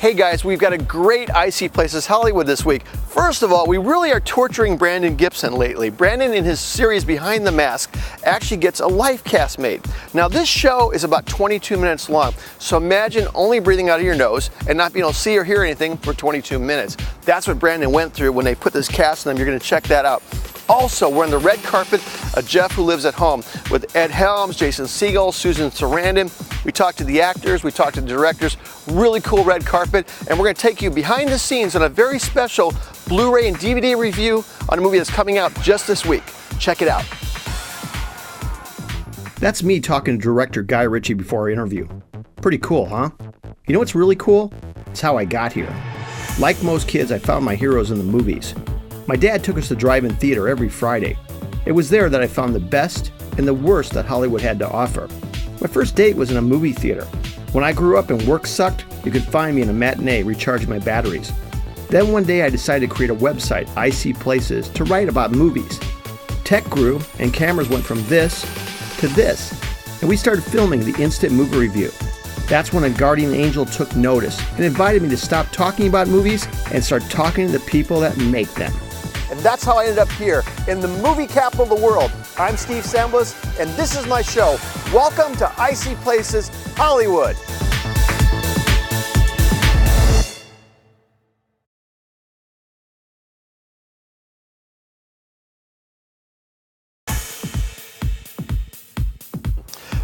Hey guys, we've got a great Icy Places Hollywood this week. First of all, we really are torturing Brandon Gibson lately. Brandon, in his series Behind the Mask, actually gets a life cast made. Now this show is about 22 minutes long, so imagine only breathing out of your nose and not being able to see or hear anything for 22 minutes. That's what Brandon went through when they put this cast on him. You're going to check that out. Also, we're on the red carpet of Jeff Who Lives at Home with Ed Helms, Jason Segel, Susan Sarandon. We talked to the actors, we talked to the directors, really cool red carpet, and we're going to take you behind the scenes on a very special Blu-ray and DVD review on a movie that's coming out just this week. Check it out. That's me talking to director Guy Ritchie before our interview. Pretty cool, huh? You know what's really cool? It's how I got here. Like most kids, I found my heroes in the movies. My dad took us to drive-in theater every Friday. It was there that I found the best and the worst that Hollywood had to offer. My first date was in a movie theater. When I grew up and work sucked, you could find me in a matinee recharging my batteries. Then one day I decided to create a website, Icy Places, to write about movies. Tech grew and cameras went from this to this, and we started filming the instant movie review. That's when a guardian angel took notice and invited me to stop talking about movies and start talking to the people that make them. And that's how I ended up here in the movie capital of the world. I'm Steve Samblis, and this is my show. Welcome to Icy Places Hollywood.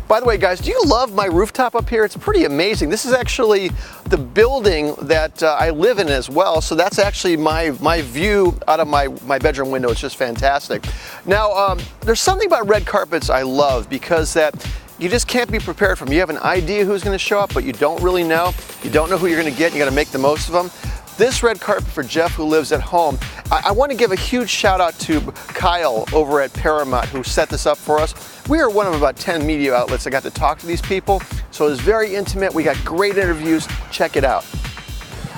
By the way, guys, do you love my rooftop up here? It's pretty amazing. This is actually the building that I live in as well. So that's actually my view out of my bedroom window. It's just fantastic. Now, there's something about red carpets I love because that you just can't be prepared for them. You have an idea who's going to show up, but you don't really know. You don't know who you're going to get. You got to make the most of them. This red carpet for Jeff Who Lives at Home, I want to give a huge shout out to Kyle over at Paramount who set this up for us. We are one of about 10 media outlets that got to talk to these people, so it was very intimate. We got great interviews. Check it out.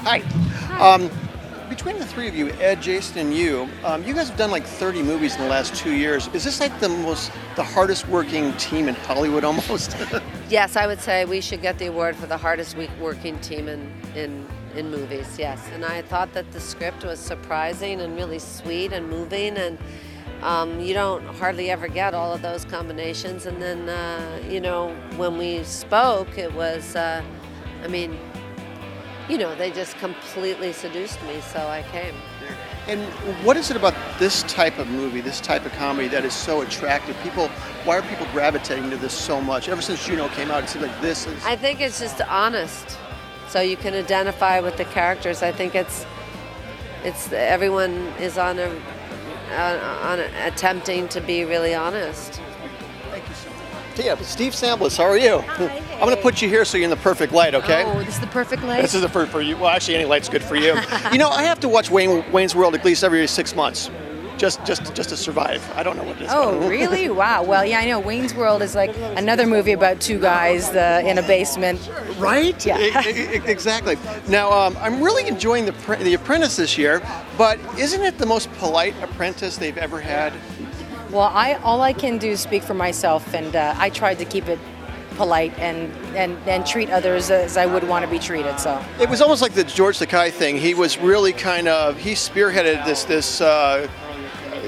Hi. Between the three of you, Ed, Jason, and you guys have done like 30 movies in the last 2 years. Is this like the hardest working team in Hollywood almost? Yes, I would say we should get the award for the hardest working team in movies, yes. And I thought that the script was surprising and really sweet and moving, and you don't hardly ever get all of those combinations. And then, when we spoke, it was, they just completely seduced me, so I came. And what is it about this type of movie, this type of comedy that is so attractive? Why are people gravitating to this so much? Ever since Juno came out, it seems like this is... I think it's just honest. So you can identify with the characters. I think it's everyone is on attempting to be really honest. Thank you so much. Yeah, Steve Samblis, how are you? Hi, I'm going to put you here so you're in the perfect light, okay? Oh, this is the perfect light? This is the for you. Well, actually, any light's good for you. I have to watch Wayne's World at least every 6 months. Just to survive. I don't know what it is. Oh, really? Wow. Well, yeah, I know. Wayne's World is like another movie about two guys in a basement. Right? Yeah. Exactly. Now, I'm really enjoying The Apprentice this year, but isn't it the most polite apprentice they've ever had? Well, all I can do is speak for myself, and I tried to keep it polite and treat others as I would want to be treated. So it was almost like the George Takei thing. He was really he spearheaded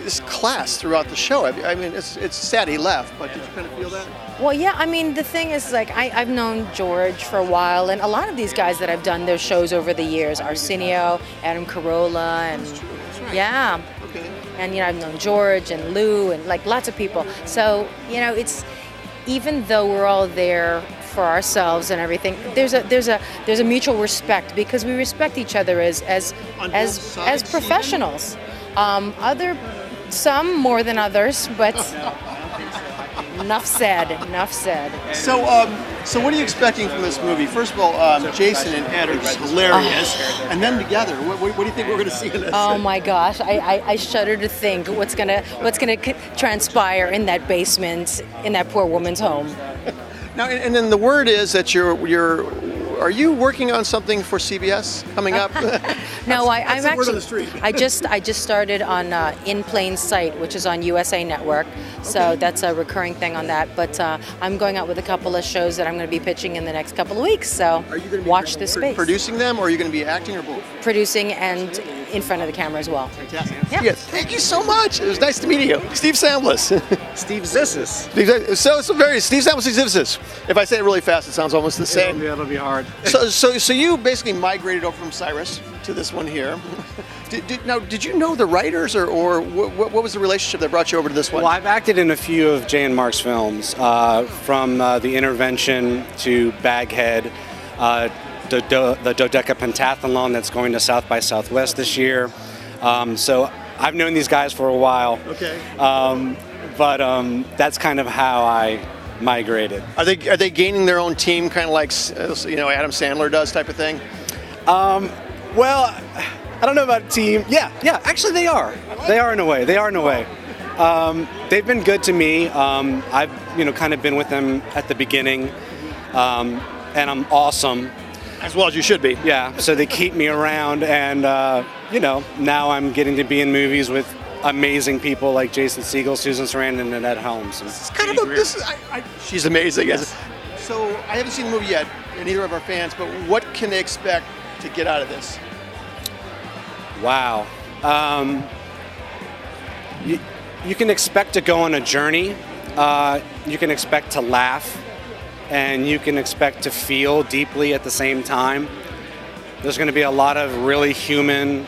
this class throughout the show. I mean, it's sad he left, but did you kind of feel that? Well, yeah, I mean, the thing is, like, I've known George for a while, and a lot of these guys that I've done their shows over the years, Arsenio, Adam Carolla, and That's right. Yeah. Okay. And, I've known George and Lou and, like, lots of people. So, it's, even though we're all there for ourselves and everything, there's a mutual respect because we respect each other as professionals. Some more than others, but enough said. So what are you expecting from this movie? First of all, Jason and Ed are just hilarious, and then together, what do you think we're going to see in this? Oh my gosh, I shudder to think what's gonna transpire in that basement, in that poor woman's home. Now, and then the word is that you're are you working on something for CBS coming up? No, I'm the word on actually. the street. I just started on In Plain Sight, which is on USA Network. So that's a recurring thing on that. But I'm going out with a couple of shows that I'm going to be pitching in the next couple of weeks. So Are you going to be watch this space. producing them, or are you going to be acting, or both? Producing and in front of the camera as well. Fantastic. Yeah. Thank you so much. It was nice to meet you. Steve Samlis. Steve Zissis. Steve Samlis, Steve Zissis. If I say it really fast, it sounds almost the same. It'll be hard. So you basically migrated over from Cyrus to this one here. Did you know the writers, or what was the relationship that brought you over to this one? Well, I've acted in a few of Jay and Mark's films, from The Intervention to Baghead, the Dodeca Pentathlon that's going to South by Southwest this year. So I've known these guys for a while. Okay. But that's kind of how I migrated. Are they gaining their own team, kind of like Adam Sandler does, type of thing? Well, I don't know about team. Yeah. Actually, they are. They are in a way. They've been good to me. I've kind of been with them at the beginning, and I'm awesome. As well as you should be. Yeah. So they keep me around, and now I'm getting to be in movies with amazing people like Jason Segel, Susan Sarandon, and Annette Helms. It's kind of she's amazing. Yes. So I haven't seen the movie yet, and neither of our fans. But what can they expect to get out of this? Wow. You can expect to go on a journey. You can expect to laugh, and you can expect to feel deeply at the same time. There's going to be a lot of really human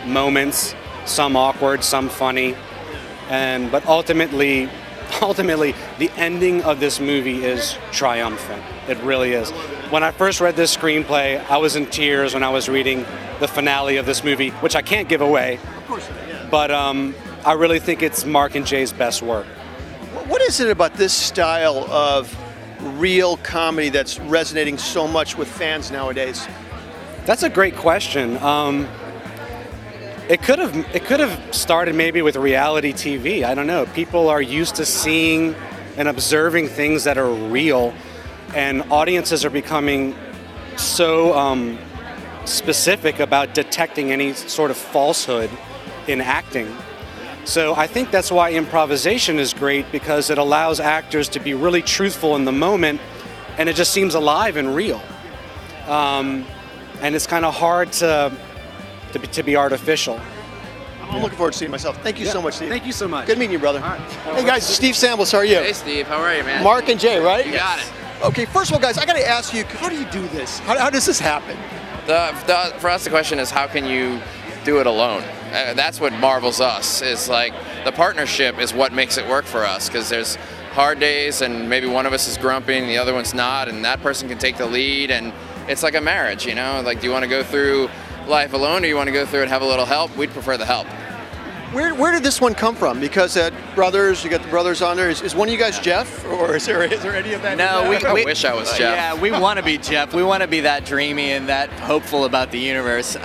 moments, some awkward, some funny, but ultimately, the ending of this movie is triumphant. It really is. When I first read this screenplay, I was in tears when I was reading the finale of this movie, which I can't give away. Of course not, yeah. But I really think it's Mark and Jay's best work. What is it about this style of real comedy that's resonating so much with fans nowadays? That's a great question. It could have started maybe with reality TV. I don't know. People are used to seeing and observing things that are real, and audiences are becoming so specific about detecting any sort of falsehood in acting. So I think that's why improvisation is great, because it allows actors to be really truthful in the moment, and it just seems alive and real. And it's kind of hard to be artificial. I'm looking forward to seeing myself. Thank you so much, Steve. Thank you so much. Good meeting you, brother. All right. Hey guys, Steve Samlis, how are you? Hey Steve, how are you, man? Mark and Jay, right? You got it. Okay, first of all, guys, I got to ask you, how do you do this? How does this happen? For us, the question is, how can you do it alone? That's what marvels us. Is like the partnership is what makes it work for us, because there's hard days and maybe one of us is grumpy and the other one's not, and that person can take the lead, and it's like a marriage, you know? Like, do you want to go through life alone, or you want to go through and have a little help? We'd prefer the help. Where did this one come from? Because brothers, you got the brothers on there. Is one of you guys Jeff, or is there any of that? No, I wish I was Jeff. Yeah, we want to be Jeff. We want to be that dreamy and that hopeful about the universe.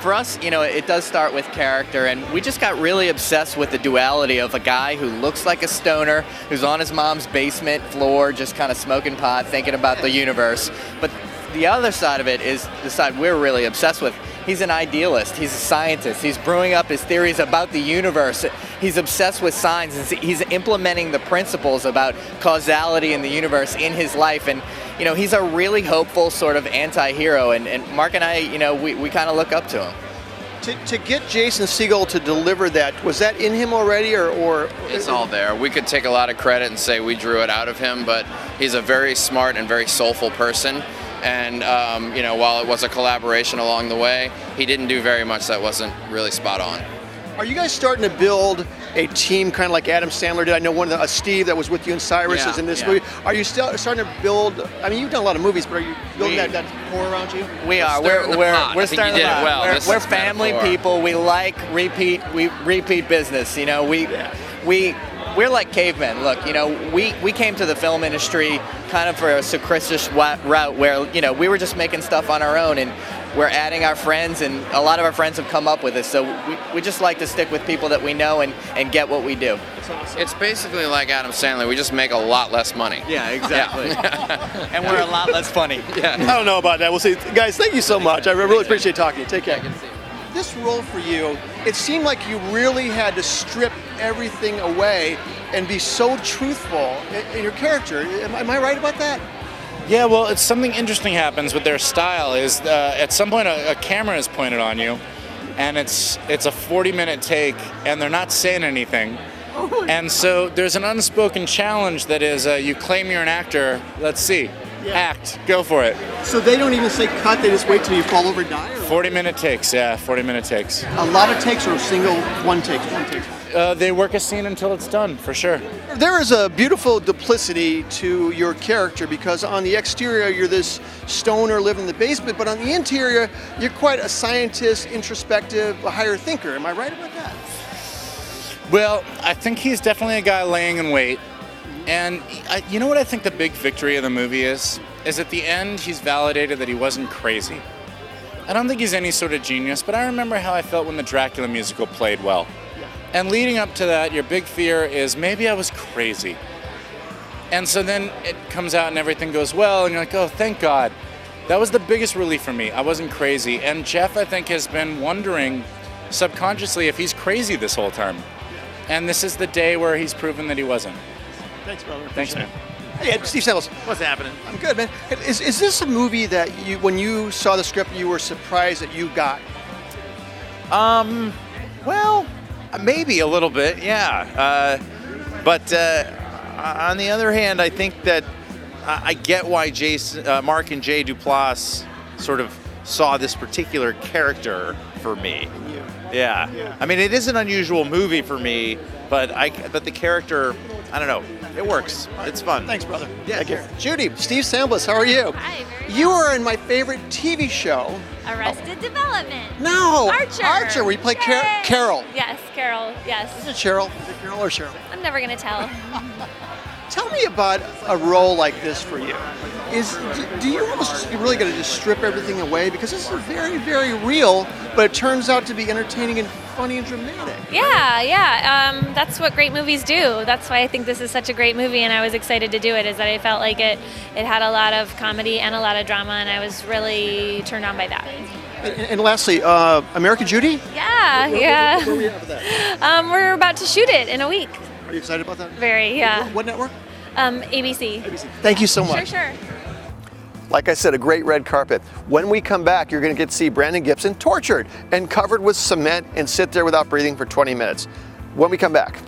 For us, it does start with character, and we just got really obsessed with the duality of a guy who looks like a stoner, who's on his mom's basement floor, just kind of smoking pot, thinking about the universe. But the other side of it is the side we're really obsessed with. He's an idealist. He's a scientist. He's brewing up his theories about the universe. He's obsessed with science. He's implementing the principles about causality in the universe in his life. And, he's a really hopeful sort of anti-hero. And Mark and I, we kind of look up to him. To get Jason Segel to deliver that, was that in him already, or? It's all there. We could take a lot of credit and say we drew it out of him, but he's a very smart and very soulful person. And, while it was a collaboration along the way, he didn't do very much that wasn't really spot on. Are you guys starting to build a team kind of like Adam Sandler did? I know Steve that was with you in Cyrus is in this movie. Are you still starting to build, you've done a lot of movies, but are you building that core around you? We are. We're starting to well. We're family people. We like repeat business. We're like cavemen. Look, we came to the film industry kind of for a circuitous route where, we were just making stuff on our own, and we're adding our friends, and a lot of our friends have come up with us. So we just like to stick with people that we know and get what we do. That's awesome. It's basically like Adam Sandler. We just make a lot less money. Yeah, exactly. And we're a lot less funny. Yeah. I don't know about that. We'll see. Guys, thank you so much. I really appreciate talking to you. Take care. This role for you, it seemed like you really had to strip everything away and be so truthful in your character. Am I right about that? Yeah, well, it's something interesting happens with their style is at some point a camera is pointed on you, and it's a 40-minute take, and they're not saying anything. And so there's an unspoken challenge that is you claim you're an actor, let's see, act, go for it. So they don't even say cut, they just wait till you fall over and die? 40-minute takes, yeah, 40-minute takes. A lot of takes or single one take? They work a scene until it's done, for sure. There is a beautiful duplicity to your character because on the exterior you're this stoner living in the basement, but on the interior you're quite a scientist, introspective, a higher thinker. Am I right about that? Well, I think he's definitely a guy laying in wait. And you know what I think the big victory of the movie is? Is at the end he's validated that he wasn't crazy. I don't think he's any sort of genius, but I remember how I felt when the Dracula musical played well. And leading up to that, your big fear is maybe I was crazy. And so then it comes out and everything goes well, and you're like, oh, thank God. That was the biggest relief for me. I wasn't crazy. And Jeff, I think, has been wondering subconsciously if he's crazy this whole time. And this is the day where he's proven that he wasn't. Thanks, brother. Thanks, man. Hey, Steve Samuels. What's happening? I'm good, man. Is this a movie that you, when you saw the script, you were surprised that you got? Well, maybe a little bit, yeah. But on the other hand, I think that I get why Mark and Jay Duplass sort of saw this particular character for me. Yeah. I mean, it is an unusual movie for me, but the character, I don't know, it works. It's fun. Thanks, brother. Yeah. Take care. Judy, Steve Samuels, how are you? Hi, very You well. are in my favorite TV show. Arrested Development. No. Archer. Where you play Yay. Carol. Yes, Carol. Yes. Is it Cheryl? Is it Carol or Cheryl? I'm never gonna tell. Tell me about a role like this for you. Do you almost really got to just strip everything away? Because this is very, very real, but it turns out to be entertaining and funny and dramatic. Yeah. That's what great movies do. That's why I think this is such a great movie, and I was excited to do it. Is that I felt like it had a lot of comedy and a lot of drama, and I was really turned on by that. And lastly, American Judy? Yeah. Where are we at with that? We're about to shoot it in a week. Are you excited about that? Very. Yeah. What network? ABC. Thank you so much. Sure. Like I said, a great red carpet. When we come back, you're going to get to see Brandon Gibson tortured and covered with cement and sit there without breathing for 20 minutes. When we come back.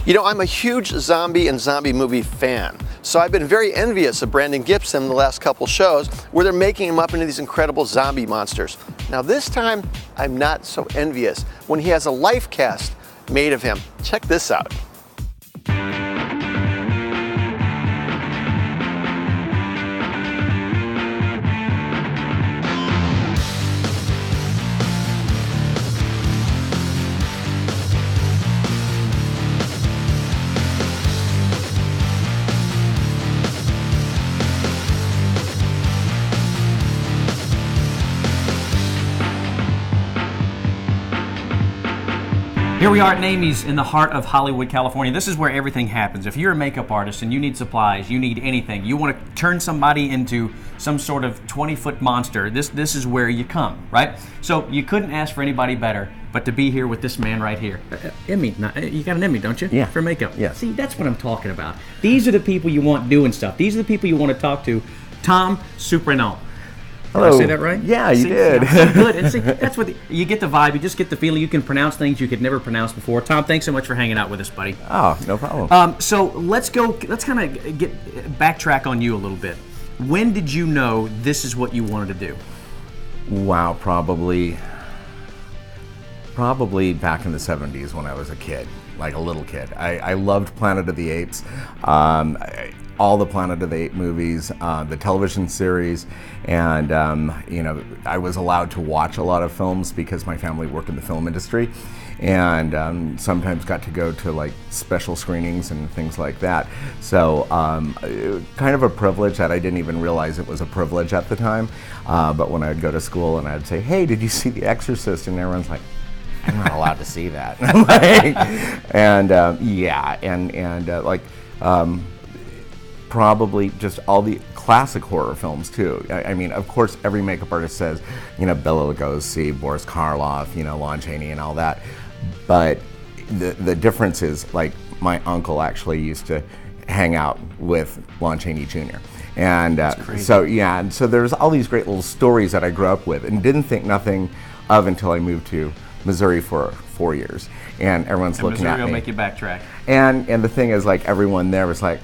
You know, I'm a huge zombie and zombie movie fan, so I've been very envious of Brandon Gibson in the last couple shows where they're making him up into these incredible zombie monsters. Now this time, I'm not so envious when he has a life cast made of him. Check this out. Here we are at Namie's in the heart of Hollywood, California. This is where everything happens. If you're a makeup artist and you need supplies, you need anything, you want to turn somebody into some sort of 20-foot monster, this is where you come, right? So you couldn't ask for anybody better but to be here with this man right here. Emmy, you got an Emmy, don't you? Yeah. For makeup. Yeah. See, that's what I'm talking about. These are the people you want doing stuff. These are the people you want to talk to. Tom Soprano. Hello. Did I say that right? Yeah, you did. See, good. And see, that's what you get the vibe. You just get the feeling. You can pronounce things you could never pronounce before. Tom, thanks so much for hanging out with us, buddy. Oh, no problem. So let's kind of backtrack on you a little bit. When did you know this is what you wanted to do? Wow, probably back in the 70s when I was a kid, like a little kid. I loved Planet of the Apes. all the Planet of the Apes movies, the television series, and I was allowed to watch a lot of films because my family worked in the film industry, and sometimes got to go to like special screenings and things like that. So kind of a privilege that I didn't even realize it was a privilege at the time. But when I'd go to school and I'd say, "Hey, did you see The Exorcist?" and everyone's like, "I'm not allowed to see that." Probably just all the classic horror films too. I mean, of course, every makeup artist says, Bela Lugosi, Boris Karloff, Lon Chaney, and all that. But the difference is, like, my uncle actually used to hang out with Lon Chaney Jr. And so there's all these great little stories that I grew up with and didn't think nothing of until I moved to Missouri for 4 years, and everyone's looking Missouri at me. will make you backtrack. And the thing is, like, everyone there was like,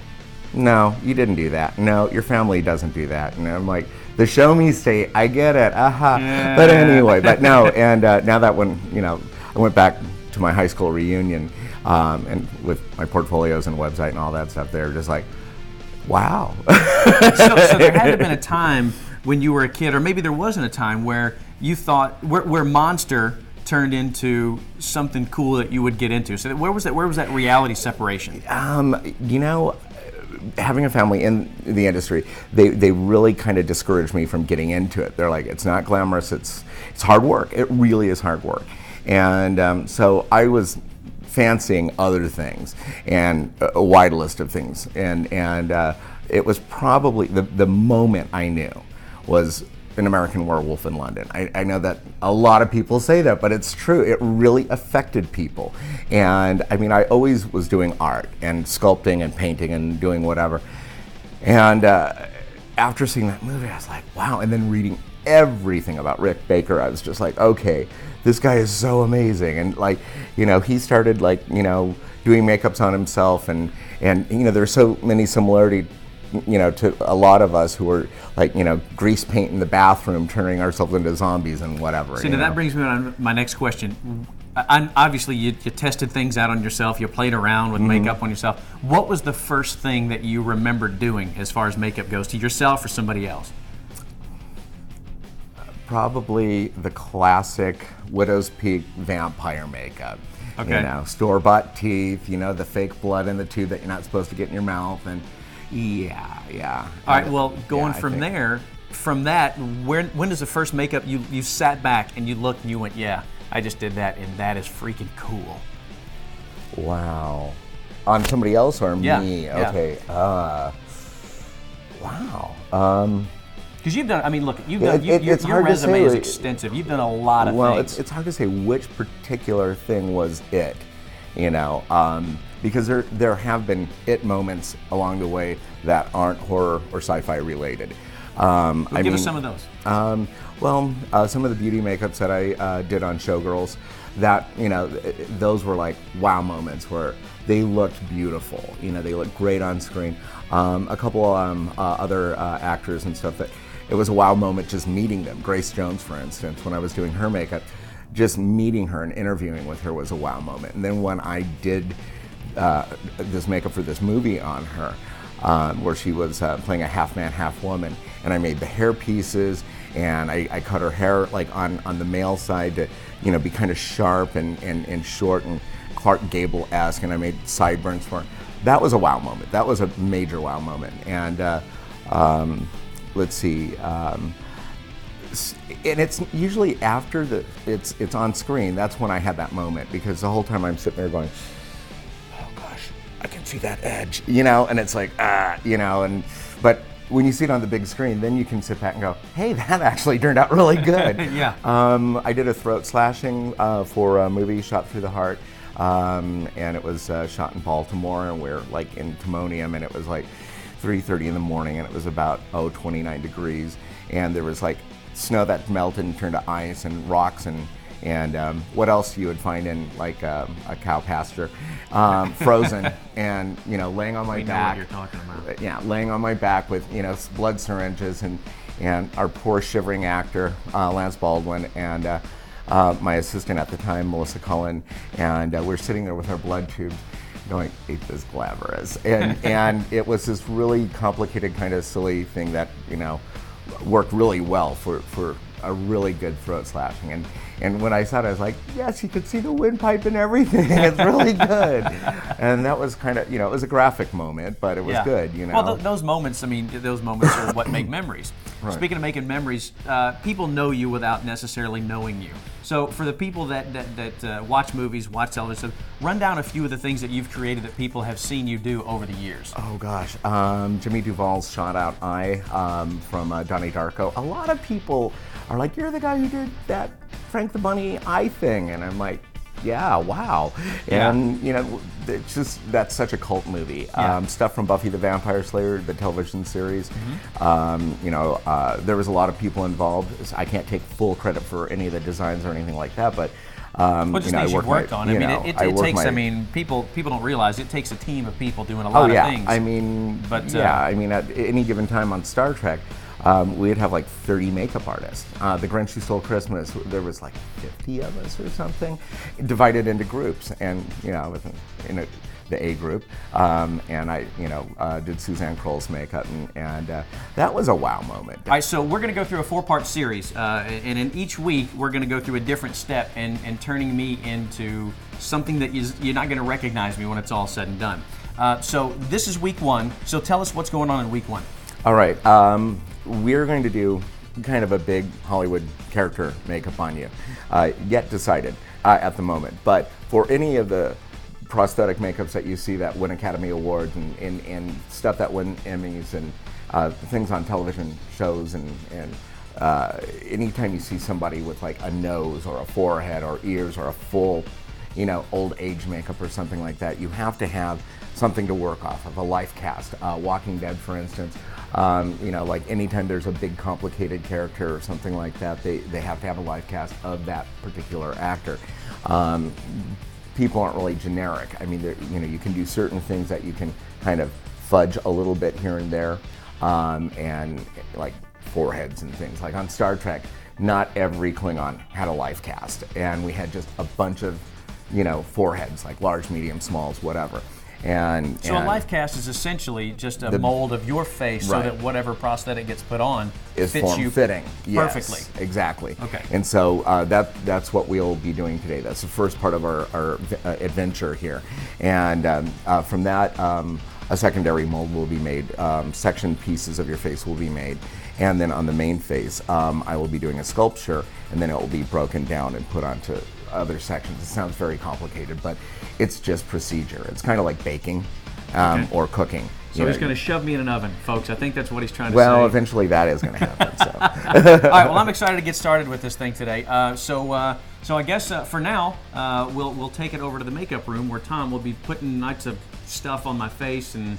"No, you didn't do that. No, your family doesn't do that." And I'm like, the show me state, I get it, Yeah. But anyway, but no, and now that when, I went back to my high school reunion, and with my portfolios and website and all that stuff, they're just like, wow. So there had to have been a time when you were a kid, or maybe there wasn't a time where you thought, where Monster turned into something cool that you would get into. So where was that reality separation? Having a family in the industry, they really kind of discouraged me from getting into it. They're like, it's not glamorous, it's hard work. It really is hard work. And so I was fancying other things, and a wide list of things. And it was probably the moment I knew was An American Werewolf in London. I know that a lot of people say that, but it's true. It really affected people. And I mean, I always was doing art and sculpting and painting and doing whatever. And after seeing that movie, I was like, wow. And then reading everything about Rick Baker, I was just like, okay, this guy is so amazing. And like, he started like, doing makeups on himself, and there's so many similarities to a lot of us who were like, grease paint in the bathroom, turning ourselves into zombies and whatever. So now that brings me on my next question. Obviously, you tested things out on yourself. You played around with makeup on yourself. What was the first thing that you remember doing as far as makeup goes, to yourself or somebody else? Probably the classic Widow's Peak vampire makeup. Okay. Store-bought teeth, the fake blood in the tube that you're not supposed to get in your mouth, and yeah. All right, well, going from that, when does the first makeup, you sat back and you looked and you went, yeah, I just did that, and that is freaking cool. Wow. On somebody else or me? Yeah. Okay. Wow. Because you've done, I mean, look, your resume is extensive. You've done a lot of things. Well, it's hard to say which particular thing was it, because there have been it moments along the way that aren't horror or sci-fi related. Give us some of those. Some of the beauty makeups that I did on Showgirls, that, those were like wow moments where they looked beautiful. They looked great on screen. A couple other actors and stuff that it was a wow moment just meeting them. Grace Jones, for instance, when I was doing her makeup, just meeting her and interviewing with her was a wow moment. And then when I did this makeup for this movie on her, where she was playing a half man, half woman, and I made the hair pieces, and I cut her hair like on the male side to be kind of sharp and short and Clark Gable-esque, and I made sideburns for her. That was a wow moment. That was a major wow moment. And let's see. And it's usually after it's on screen. That's when I had that moment, because the whole time I'm sitting there going, oh gosh, I can see that edge, and it's like, but when you see it on the big screen, then you can sit back and go, hey, that actually turned out really good. Yeah. I did a throat slashing for a movie, Shot Through the Heart, and it was shot in Baltimore, and we're like in Timonium, and it was like 3:30 in the morning, and it was about 29 degrees, and there was like snow that melted and turned to ice, and rocks, and what else you would find in like a cow pasture, frozen, and laying on my back. We know what you're talking about. Yeah, laying on my back with blood syringes, and our poor shivering actor Lance Baldwin, and my assistant at the time, Melissa Cullen, and we're sitting there with our blood tubes, going, ain't this glamorous? And it was this really complicated kind of silly thing that, worked really well for a really good throat slashing. And when I saw it, I was like, yes, you could see the windpipe and everything. It's really good. And that was kind of, it was a graphic moment, but it was good, Well, those moments, those moments are what make memories. Right. Speaking of making memories, people know you without necessarily knowing you. So for the people that watch movies, watch television, run down a few of the things that you've created that people have seen you do over the years. Oh gosh, Jimmy Duvall's Shot Out Eye from Donnie Darko. A lot of people are like, you're the guy who did that Frank the Bunny eye thing, and I'm like, yeah, wow. And it's just, that's such a cult movie. Stuff from Buffy the Vampire Slayer, the television series. There was a lot of people involved. I can't take full credit for any of the designs or anything like that, but just things you've worked on. It takes. People don't realize it takes a team of people doing a lot of things. At any given time on Star Trek, we'd have like 30 makeup artists. The Grinch Who Stole Christmas, there was like 50 of us or something, divided into groups, and in the A group, and I did Suzanne Kroll's makeup, and that was a wow moment. All right, so we're going to go through a 4-part series, and in each week we're going to go through a different step and turning me into something that you're not going to recognize me when it's all said and done. So this is week 1. So tell us what's going on in week 1. All right. We're going to do kind of a big Hollywood character makeup on you, yet decided at the moment. But for any of the prosthetic makeups that you see that win Academy Awards and stuff that win Emmys and things on television shows, and anytime you see somebody with like a nose or a forehead or ears or a full, old age makeup or something like that, you have to have something to work off of, a life cast. Walking Dead, for instance. Like anytime there's a big complicated character or something like that, they have to have a life cast of that particular actor. People aren't really generic. You can do certain things that you can kind of fudge a little bit here and there, and like foreheads and things. Like on Star Trek, not every Klingon had a life cast, and we had just a bunch of, foreheads, like large, medium, smalls, whatever. So a life cast is essentially just a mold of your face, so that whatever prosthetic gets put on is fits you form-fitting. perfectly. Yes, exactly. Okay. And so that's what we'll be doing today. That's the first part of our adventure here. And from that, a secondary mold will be made. Section pieces of your face will be made. And then on the main face, I will be doing a sculpture, and then it will be broken down and put onto other sections. It sounds very complicated, but it's just procedure. It's kind of like baking or cooking. So he's going to shove me in an oven, folks. I think that's what he's trying to say. Well, eventually that is going to happen. So. All right. Well, I'm excited to get started with this thing today. So I guess for now, we'll take it over to the makeup room where Tom will be putting lots of stuff on my face, and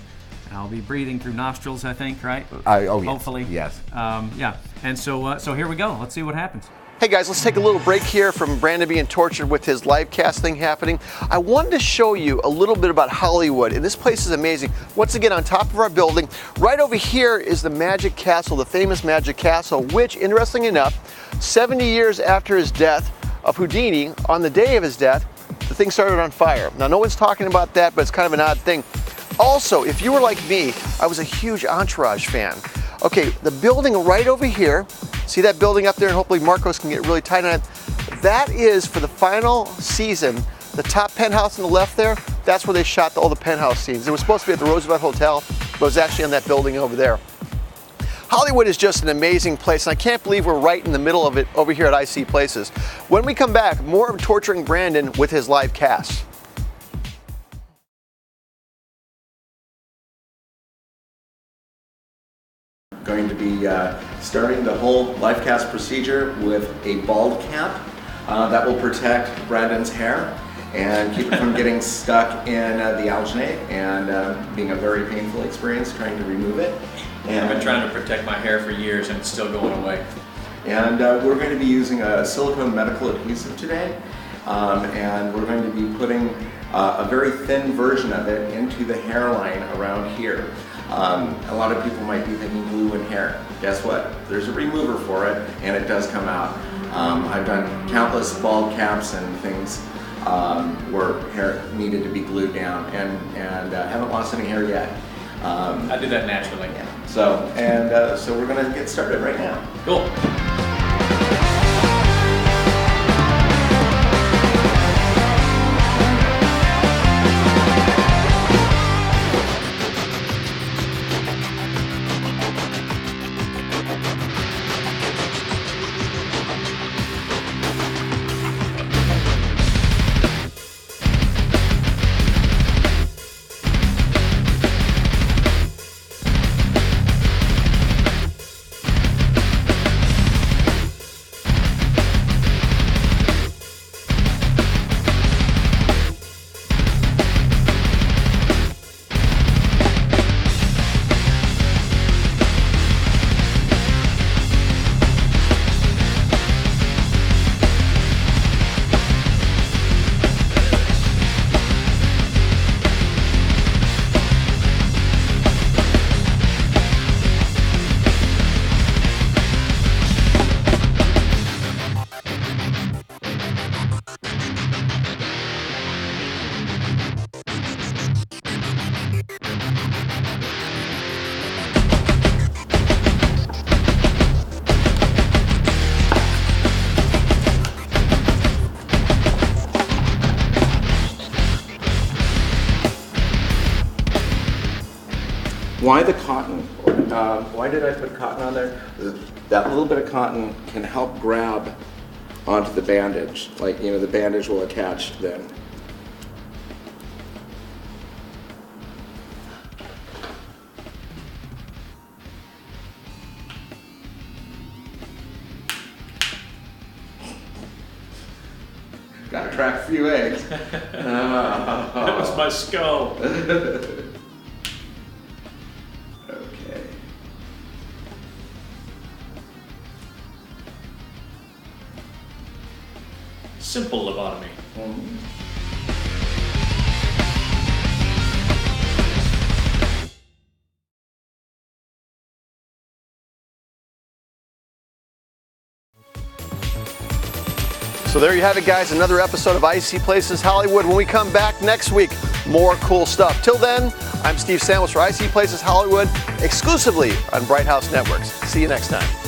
I'll be breathing through nostrils, I think, right? Yes. Hopefully. Yes. Yeah. And so here we go. Let's see what happens. Hey guys, let's take a little break here from Brandon being tortured with his live cast thing happening. I wanted to show you a little bit about Hollywood, and this place is amazing. Once again, on top of our building, right over here is the Magic Castle, the famous Magic Castle, which, interesting enough, 70 years after his death of Houdini, on the day of his death, the thing started on fire. Now, no one's talking about that, but it's kind of an odd thing. Also, if you were like me, I was a huge Entourage fan. Okay, the building right over here, see that building up there, and hopefully Marcos can get really tight on it. That is, for the final season, the top penthouse on the left there, that's where they shot all the penthouse scenes. It was supposed to be at the Roosevelt Hotel, but it was actually on that building over there. Hollywood is just an amazing place, and I can't believe we're right in the middle of it over here at IC Places. When we come back, more of Torturing Brandon with his live cast. Going to be starting the whole life cast procedure with a bald cap that will protect Brandon's hair and keep it from getting stuck in the alginate and being a very painful experience trying to remove it. And I've been trying to protect my hair for years, and it's still going away. And we're going to be using a silicone medical adhesive today, and we're going to be putting a very thin version of it into the hairline around here. A lot of people might be thinking glue in hair. Guess what? There's a remover for it, and it does come out. I've done countless bald caps and things where hair needed to be glued down, and haven't lost any hair yet. I did that naturally. Yeah. So we're gonna get started right now. Cool. Why the cotton? Why did I put cotton on there? That little bit of cotton can help grab onto the bandage. Like, the bandage will attach then. Gotta crack a few eggs. That was my skull. Okay. Simple lobotomy. So there you have it, guys. Another episode of I See Places Hollywood. When we come back next week, more cool stuff. Till then, I'm Steve Sandwich for I See Places Hollywood, exclusively on Bright House Networks. See you next time.